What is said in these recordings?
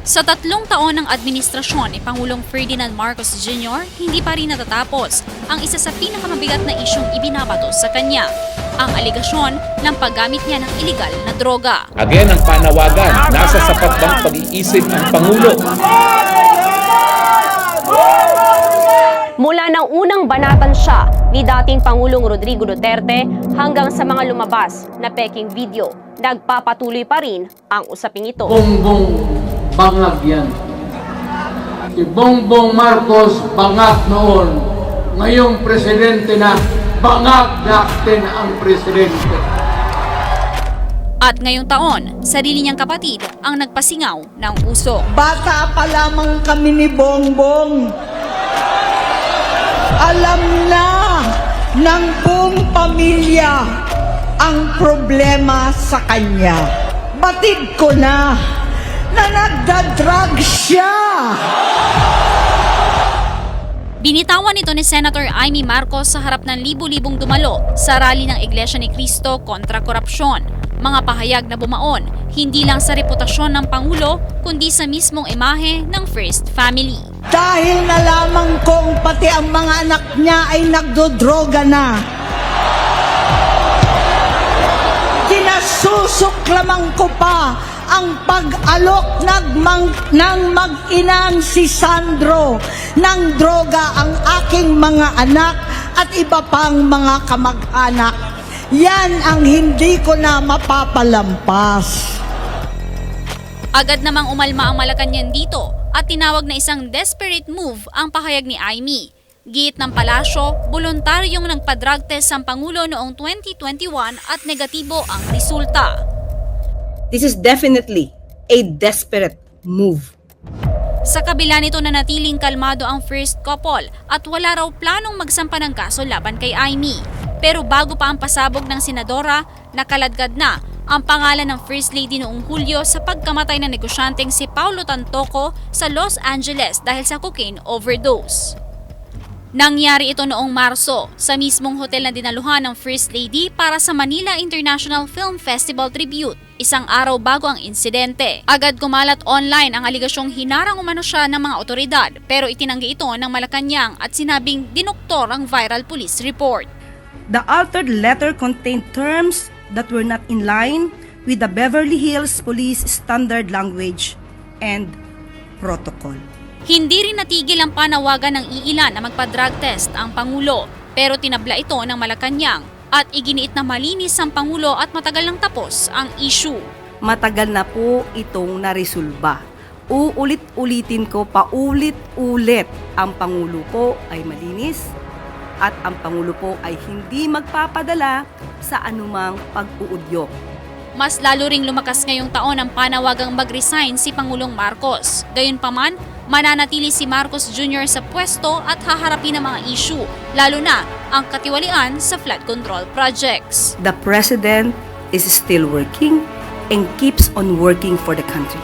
Sa 3 taon ng administrasyon ni Pangulong Ferdinand Marcos Jr., hindi pa rin natatapos ang isa sa pinakamabigat na isyong ibinabato sa kanya, ang aligasyon ng paggamit niya ng iligal na droga. Again, ang panawagan, nasa sapat bang pag-iisip ang Pangulo? Mula ng unang banatan siya ni dating Pangulong Rodrigo Duterte hanggang sa mga lumabas na peking video, nagpapatuloy pa rin ang usaping ito. Bongbong bangag yan. Si Bongbong Marcos bangag noon. Ngayong presidente na, bangag natin ang presidente. At ngayong taon, sarili niyang kapatid ang nagpasingaw ng uso. Bata pa lamang kami ni Bongbong. Alam na ng buong pamilya ang problema sa kanya. Batid ko na nagda-drug siya. Binitawan ito ni Senator Amy Marcos sa harap ng libu-libong dumalo sa rally ng Iglesia ni Cristo kontra korupsyon. Mga pahayag na bumaon, hindi lang sa reputasyon ng Pangulo, kundi sa mismong imahe ng First Family. Dahil nalaman kong pati ang mga anak niya ay nagdodroga na. Kinasusuklaman ko pa ang pag-alok ng mag-inang si Sandro ng droga ang aking mga anak at iba pang mga kamag-anak. Yan ang hindi ko na mapapalampas. Agad namang umalma ang Malacanang dito at tinawag na isang desperate move ang pahayag ni Amy. Giit ng palasyo, voluntaryong nagpa-drug test ang Pangulo noong 2021 at negatibo ang resulta. This is definitely a desperate move. Sa kabila nito na natiling kalmado ang first couple at wala raw planong magsampa ng kaso laban kay Amy. Pero bago pa ang pasabog ng senadora, nakaladkad na ang pangalan ng First Lady noong Hulyo sa pagkamatay ng negosyanteng si Paulo Tantoco sa Los Angeles dahil sa cocaine overdose. Nangyari ito noong Marso sa mismong hotel na dinaluhan ng First Lady para sa Manila International Film Festival Tribute, isang araw bago ang insidente. Agad kumalat online ang aligasyong hinarang umano siya ng mga otoridad pero itinanggi ito ng Malacanang at sinabing dinuktor ang viral police report. The altered letter contained terms that were not in line with the Beverly Hills Police standard language and protocol. Hindi rin natigil ang panawagan ng iilan na magpa-drug test ang Pangulo, pero tinabla ito ng Malacanang at iginiit na malinis ang Pangulo at matagal nang tapos ang issue. Matagal na po itong naresolba. Uulit-ulitin ko paulit-ulit, ang Pangulo po ay malinis at ang Pangulo po ay hindi magpapadala sa anumang pag-uudyok. Mas lalo ring lumakas ngayong taon ang panawagang mag-resign si Pangulong Marcos. Gayunpaman, mananatili si Marcos Jr. sa pwesto at haharapin ang mga issue, lalo na ang katiwalian sa flood control projects. The President is still working and keeps on working for the country.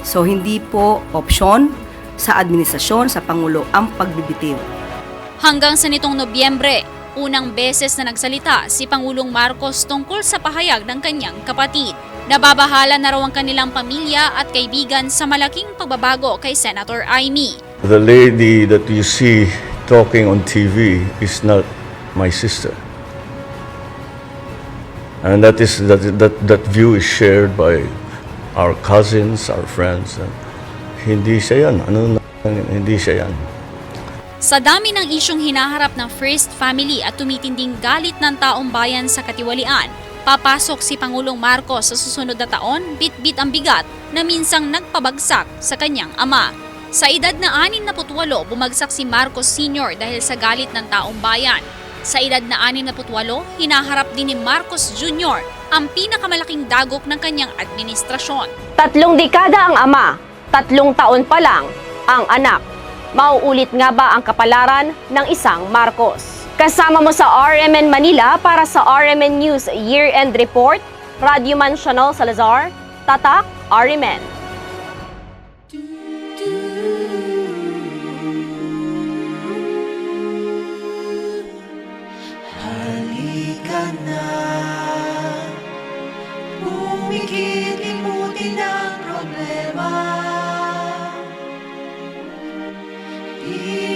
So hindi po opsyon sa administrasyon, sa Pangulo ang pagbibitiw. Hanggang sa nitong Nobyembre, unang beses na nagsalita si Pangulong Marcos tungkol sa pahayag ng kanyang kapatid. Nababahala na raw ang kanilang pamilya at kaibigan sa malaking pagbabago kay Senator Amy. The lady that you see talking on TV is not my sister. And that view is shared by our cousins, our friends. Hindi siya yan. Hindi siya yan. Sa dami ng isyong hinaharap ng First Family at tumitinding galit ng taong bayan sa katiwalian, papasok si Pangulong Marcos sa susunod na taon, bit-bit ang bigat na minsang nagpabagsak sa kanyang ama. Sa edad na 68, bumagsak si Marcos Sr. dahil sa galit ng taong bayan. Sa edad na 68, hinaharap din ni Marcos Jr. ang pinakamalaking dagok ng kanyang administrasyon. 3 dekada ang ama, 3 taon pa lang ang anak. Mauulit nga ba ang kapalaran ng isang Marcos? Kasama mo sa RMN Manila para sa RMN News Year-End Report, Radio Man Chanel Salazar, Tatak RMN. Halika na, kikilimutin ang problema. Di